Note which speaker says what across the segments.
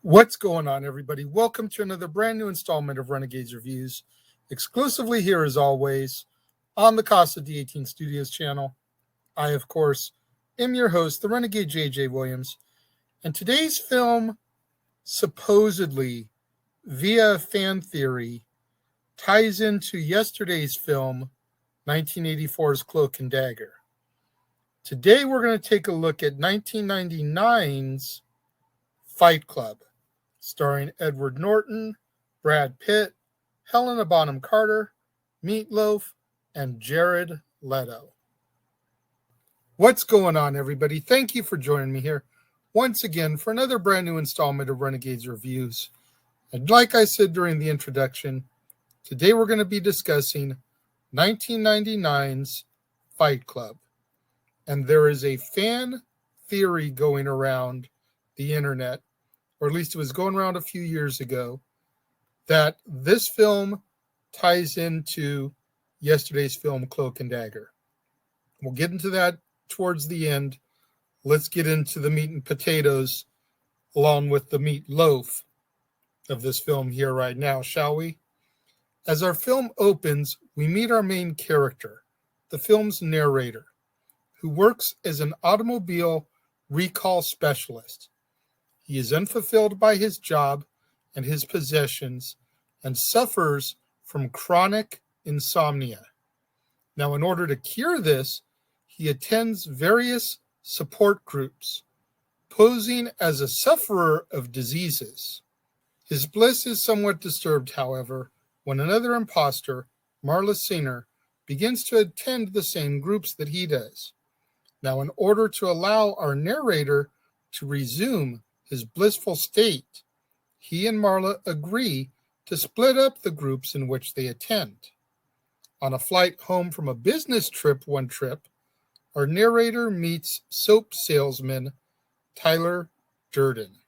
Speaker 1: What's going on, everybody? Welcome to another brand new installment of Renegades Reviews, exclusively here as always on the Casa D18 Studios channel. I, of course, am your host, the Renegade J.J. Williams, and today's film, supposedly, via fan theory, ties into yesterday's film, 1984's Cloak and Dagger. Today, we're going to take a look at 1999's Fight Club, starring Edward Norton, Brad Pitt, Helena Bonham Carter, Meatloaf, and Jared Leto. What's going on, everybody? Thank you for joining me here once again for another brand new installment of Renegades Reviews. And like I said during the introduction, today we're going to be discussing 1999's Fight Club. And there is a fan theory going around the internet, or at least it was going around a few years ago, that this film ties into yesterday's film, Cloak and Dagger. We'll get into that towards the end. Let's get into the meat and potatoes, along with the meatloaf of this film here right now, shall we? As our film opens, we meet our main character, the film's narrator, who works as an automobile recall specialist. He is unfulfilled by his job and his possessions and suffers from chronic insomnia. Now, in order to cure this, he attends various support groups, posing as a sufferer of diseases. His bliss is somewhat disturbed, however, when another imposter, Marla Singer, begins to attend the same groups that he does. Now, in order to allow our narrator to resume his blissful state, he and Marla agree to split up the groups in which they attend. On a flight home from a business trip one trip, our narrator meets soap salesman Tyler Durden.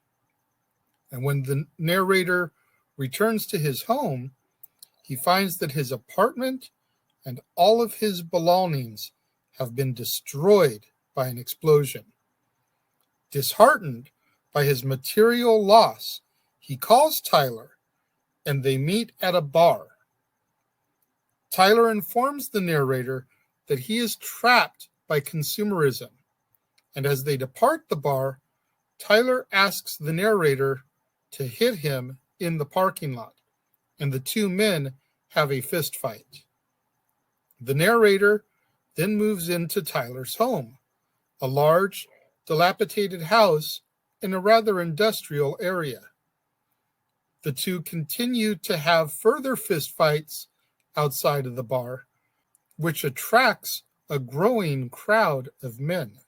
Speaker 1: And when the narrator returns to his home, he finds that his apartment and all of his belongings have been destroyed by an explosion. Disheartened by his material loss, he calls Tyler, and they meet at a bar. Tyler informs the narrator that he is trapped by consumerism, and as they depart the bar, Tyler asks the narrator to hit him in the parking lot, and the two men have a fist fight. The narrator then moves into Tyler's home, a large, dilapidated house in a rather industrial area. The two continue to have further fistfights outside of the bar, which attracts a growing crowd of men.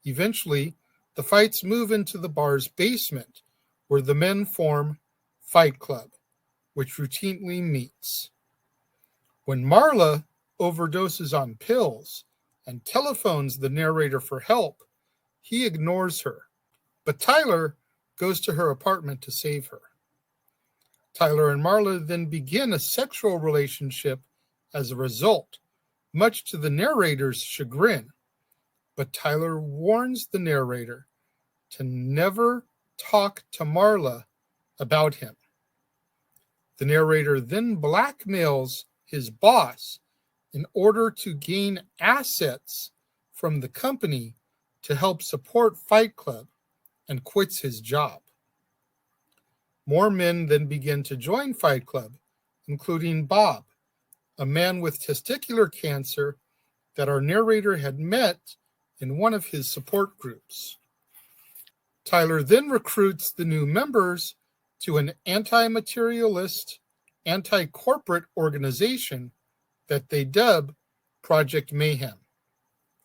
Speaker 1: Eventually, the fights move into the bar's basement, where the men form Fight Club, which routinely meets. When Marla overdoses on pills and telephones the narrator for help, he ignores her. But Tyler goes to her apartment to save her. Tyler and Marla then begin a sexual relationship as a result, much to the narrator's chagrin. But Tyler warns the narrator to never talk to Marla about him. The narrator then blackmails his boss in order to gain assets from the company to help support Fight Club, and quits his job. More men then begin to join Fight Club, including Bob, a man with testicular cancer that our narrator had met in one of his support groups. Tyler then recruits the new members to an anti-materialist, anti-corporate organization that they dub Project Mayhem,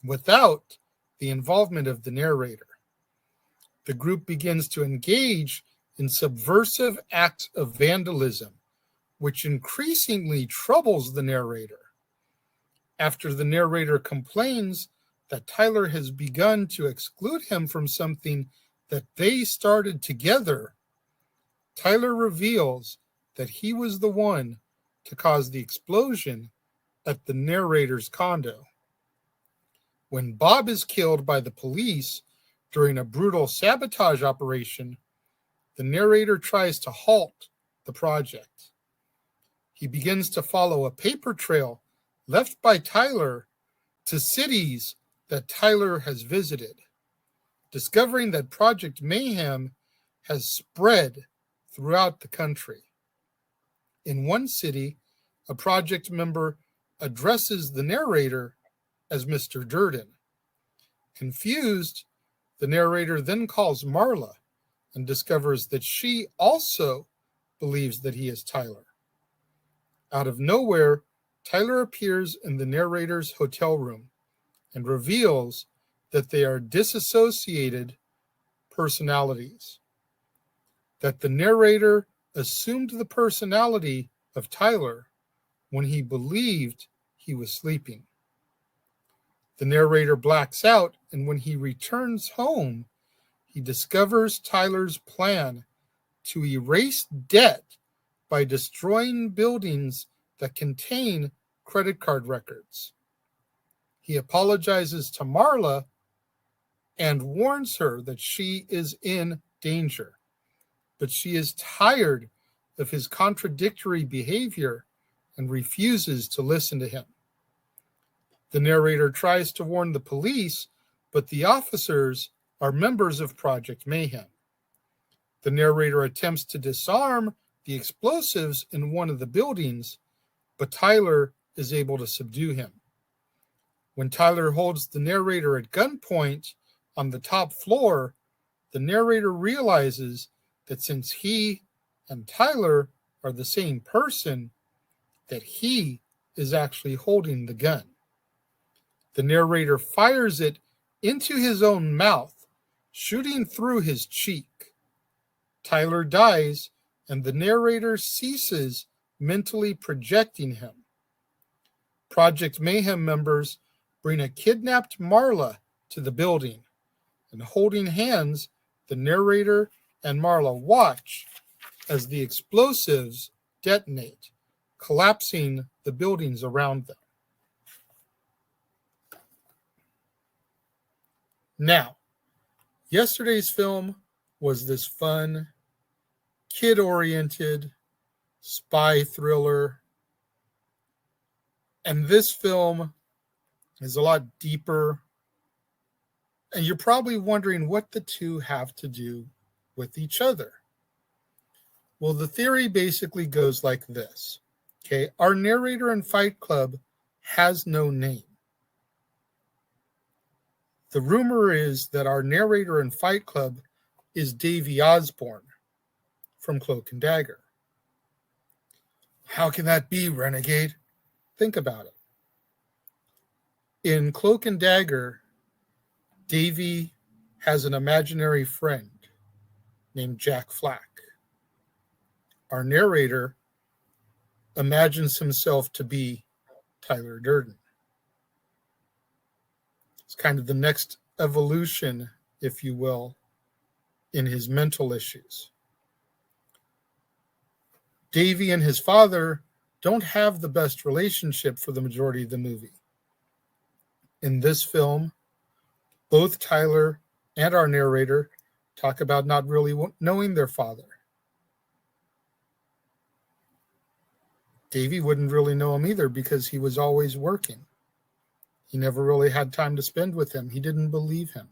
Speaker 1: without the involvement of the narrator. The group begins to engage in subversive acts of vandalism, which increasingly troubles the narrator. After the narrator complains that Tyler has begun to exclude him from something that they started together, Tyler reveals that he was the one to cause the explosion at the narrator's condo. When Bob is killed by the police during a brutal sabotage operation, the narrator tries to halt the project. He begins to follow a paper trail left by Tyler to cities that Tyler has visited, discovering that Project Mayhem has spread throughout the country. In one city, a project member addresses the narrator as Mr. Durden. Confused, the narrator then calls Marla and discovers that she also believes that he is Tyler. Out of nowhere, Tyler appears in the narrator's hotel room and reveals that they are disassociated personalities, that the narrator assumed the personality of Tyler when he believed he was sleeping. The narrator blacks out, and when he returns home, he discovers Tyler's plan to erase debt by destroying buildings that contain credit card records. He apologizes to Marla and warns her that she is in danger, but she is tired of his contradictory behavior and refuses to listen to him. The narrator tries to warn the police, but the officers are members of Project Mayhem. The narrator attempts to disarm the explosives in one of the buildings, but Tyler is able to subdue him. When Tyler holds the narrator at gunpoint on the top floor, the narrator realizes that since he and Tyler are the same person, that he is actually holding the gun. The narrator fires it into his own mouth, shooting through his cheek. Tyler dies, and the narrator ceases mentally projecting him. Project Mayhem members bring a kidnapped Marla to the building, and holding hands, the narrator and Marla watch as the explosives detonate, collapsing the buildings around them. Now, yesterday's film was this fun, kid-oriented spy thriller, and this film is a lot deeper, and you're probably wondering what the two have to do with each other. Well, the theory basically goes like this. Okay, our narrator in Fight Club has no name. The rumor is that our narrator in Fight Club is Davy Osborne from Cloak and Dagger. How can that be, Renegade? Think about it. In Cloak and Dagger, Davy has an imaginary friend named Jack Flack. Our narrator imagines himself to be Tyler Durden. It's kind of the next evolution, if you will, in his mental issues. Davy and his father don't have the best relationship for the majority of the movie. In this film, both Tyler and our narrator talk about not really knowing their father. Davy wouldn't really know him either because he was always working. He never really had time to spend with him. He didn't believe him.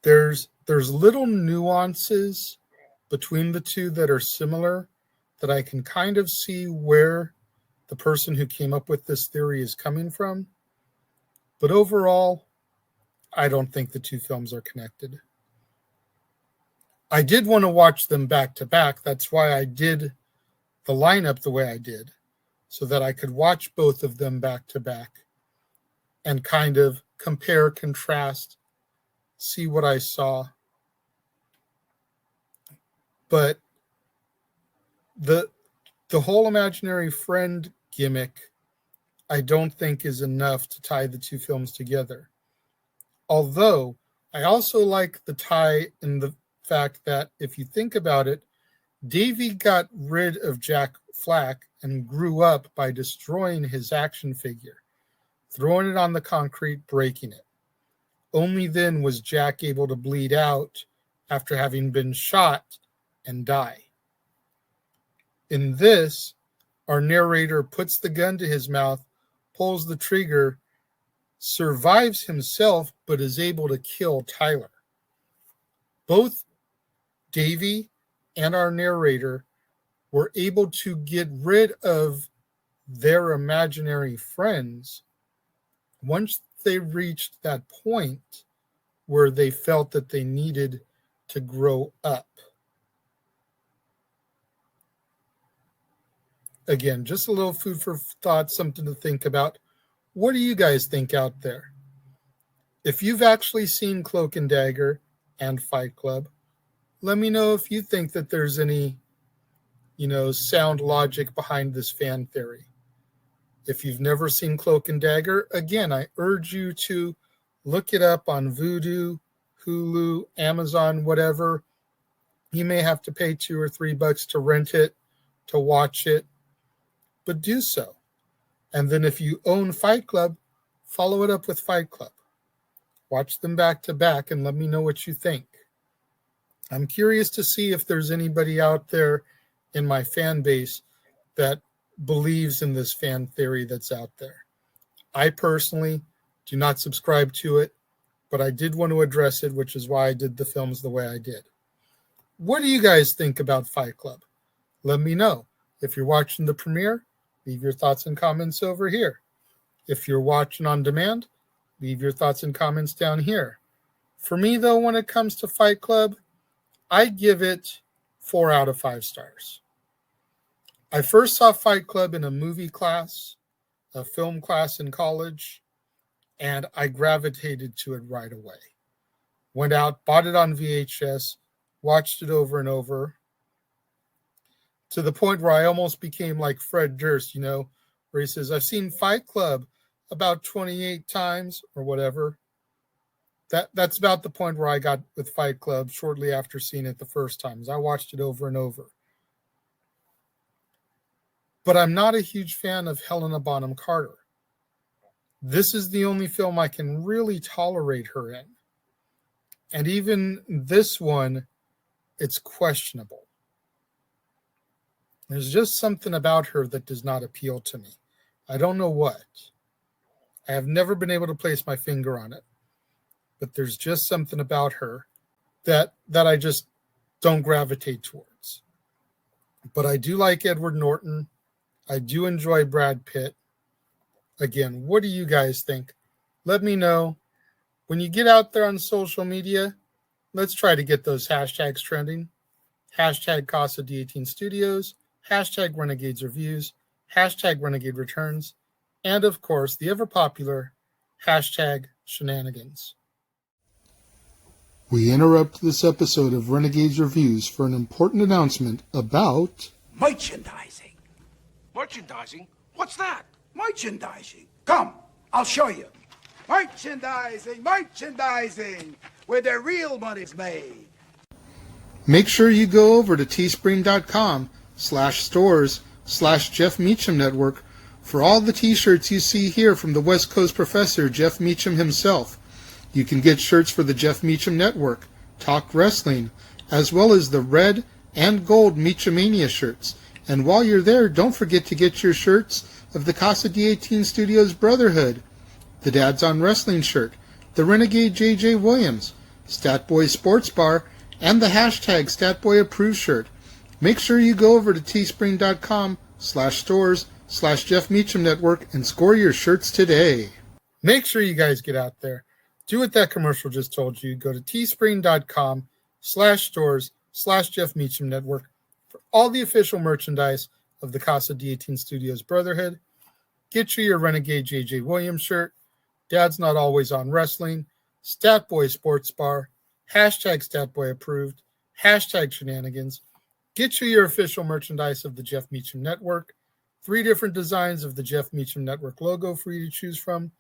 Speaker 1: There's little nuances between the two that are similar that I can kind of see where the person who came up with this theory is coming from. But overall, I don't think the two films are connected. I did want to watch them back to back. That's why I did the lineup the way I did, so that I could watch both of them back to back and kind of compare, contrast, see what I saw. But the whole imaginary friend gimmick, I don't think is enough to tie the two films together. Although I also like the tie in the fact that if you think about it, Davy got rid of Jack Flack and grew up by destroying his action figure, throwing it on the concrete, breaking it. Only then was Jack able to bleed out after having been shot and die. In this, our narrator puts the gun to his mouth, pulls the trigger, survives himself, but is able to kill Tyler. Both Davy and our narrator were able to get rid of their imaginary friends once they reached that point where they felt that they needed to grow up. Again, just a little food for thought, something to think about. What do you guys think out there? If you've actually seen Cloak and Dagger and Fight Club, let me know if you think that there's any, sound logic behind this fan theory. If you've never seen Cloak and Dagger, again, I urge you to look it up on Vudu, Hulu, Amazon, whatever. You may have to pay $2 or $3 to rent it, to watch it, but do so. And then if you own Fight Club, follow it up with Fight Club. Watch them back to back and let me know what you think. I'm curious to see if there's anybody out there in my fan base that believes in this fan theory that's out there. I personally do not subscribe to it, but I did want to address it, which is why I did the films the way I did. What do you guys think about Fight Club? Let me know. If you're watching the premiere, leave your thoughts and comments over here. If you're watching on demand, leave your thoughts and comments down here. For me, though, when it comes to Fight Club, I give it 4 out of 5 stars. I first saw Fight Club in a movie class, a film class in college, and I gravitated to it right away. Went out, bought it on VHS, watched it over and over, to the point where I almost became like Fred Durst, where he says, I've seen Fight Club about 28 times or whatever. That's about the point where I got with Fight Club shortly after seeing it the first time, as I watched it over and over. But I'm not a huge fan of Helena Bonham Carter. This is the only film I can really tolerate her in. And even this one, it's questionable. There's just something about her that does not appeal to me. I don't know what. I have never been able to place my finger on it. But there's just something about her that I just don't gravitate towards. But I do like Edward Norton. I do enjoy Brad Pitt. Again, what do you guys think? Let me know. When you get out there on social media, let's try to get those hashtags trending. Hashtag Casa D18 Studios, hashtag Renegades Reviews, hashtag Renegade Returns, and of course, the ever popular hashtag Shenanigans. We interrupt this episode of Renegades Reviews for an important announcement about
Speaker 2: merchandising.
Speaker 3: Merchandising? What's that?
Speaker 2: Merchandising. Come, I'll show you. Merchandising, where the real money's made.
Speaker 1: Make sure you go over to teespring.com/stores/Jeff Meacham Network for all the t-shirts you see here from the West Coast professor, Jeff Meacham himself. You can get shirts for the Jeff Meacham Network, Talk Wrestling, as well as the red and gold Meachamania shirts. And while you're there, don't forget to get your shirts of the Casa D18 Studios Brotherhood, the Dads on Wrestling shirt, the Renegade J.J. Williams, Statboy Sports Bar, and the hashtag Statboy Approved shirt. Make sure you go over to teespring.com/stores/Jeff Meacham Network and score your shirts today. Make sure you guys get out there. Do what that commercial just told you. Go to teespring.com/stores/Jeff Meacham Network for all the official merchandise of the Casa D18 Studios Brotherhood. Get you your Renegade J.J. Williams shirt, Dad's Not Always on Wrestling, Statboy Sports Bar, hashtag Statboy Approved, hashtag Shenanigans. Get you your official merchandise of the Jeff Meacham Network, 3 different designs of the Jeff Meacham Network logo for you to choose from,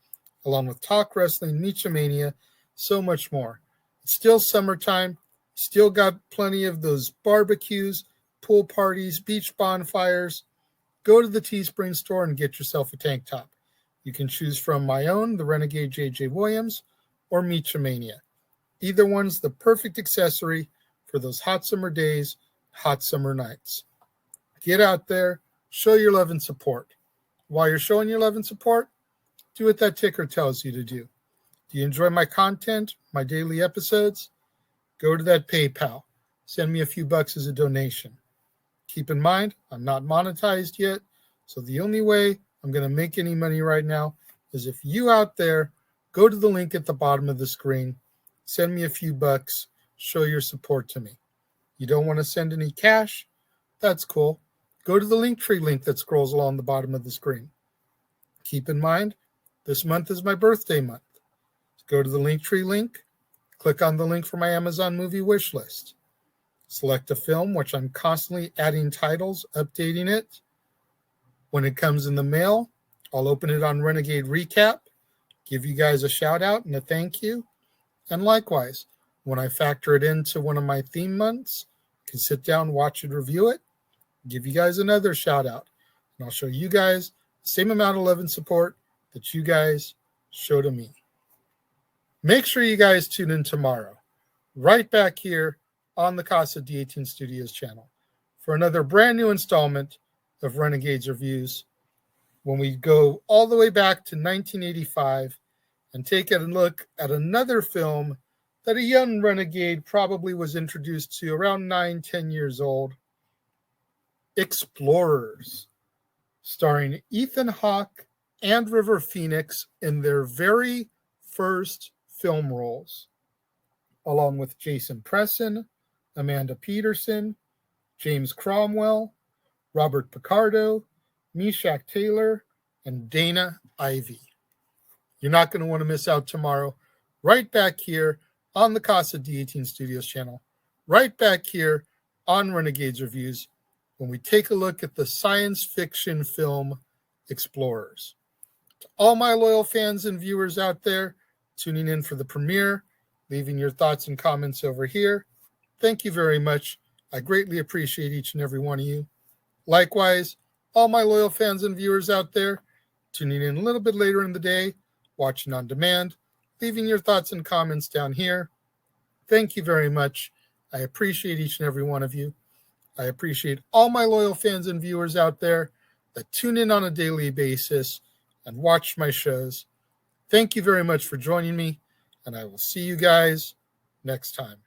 Speaker 1: along with Talk Wrestling, Meachamania, so much more. It's still summertime. Still got plenty of those barbecues, pool parties, beach bonfires. Go to the Teespring store and get yourself a tank top. You can choose from my own, the Renegade J.J. Williams, or Meechamania. Either one's the perfect accessory for those hot summer days, hot summer nights. Get out there, show your love and support. While you're showing your love and support, do what that ticker tells you to do. Do you enjoy my content, my daily episodes? Go to that PayPal. Send me a few bucks as a donation. Keep in mind, I'm not monetized yet, so the only way I'm going to make any money right now is if you out there go to the link at the bottom of the screen, send me a few bucks, show your support to me. You don't want to send any cash? That's cool. Go to the Linktree link that scrolls along the bottom of the screen. Keep in mind, this month is my birthday month. Go to the Linktree link, click on the link for my Amazon movie wish list. Select a film, which I'm constantly adding titles, updating it. When it comes in the mail, I'll open it on Renegade Recap, give you guys a shout out and a thank you. And likewise, when I factor it into one of my theme months, I can sit down, watch and review it, give you guys another shout out. And I'll show you guys the same amount of love and support that you guys show to me. Make sure you guys tune in tomorrow, right back here on the Casa D18 Studios channel for another brand new installment of Renegades Reviews, when we go all the way back to 1985 and take a look at another film that a young renegade probably was introduced to around 9-10 years old, Explorers, starring Ethan Hawke and River Phoenix in their very first film roles, along with Jason Presson, Amanda Peterson, James Cromwell, Robert Picardo, Meshach Taylor, and Dana Ivey. You're not going to want to miss out tomorrow, right back here on the Casa D18 Studios channel, right back here on Renegades Reviews, when we take a look at the science fiction film Explorers. To all my loyal fans and viewers out there tuning in for the premiere, leaving your thoughts and comments over here, thank you very much. I greatly appreciate each and every one of you. Likewise, all my loyal fans and viewers out there tuning in a little bit later in the day, watching on demand, leaving your thoughts and comments down here. Thank you very much. I appreciate each and every one of you. I appreciate all my loyal fans and viewers out there that tune in on a daily basis and watch my shows. Thank you very much for joining me, and I will see you guys next time.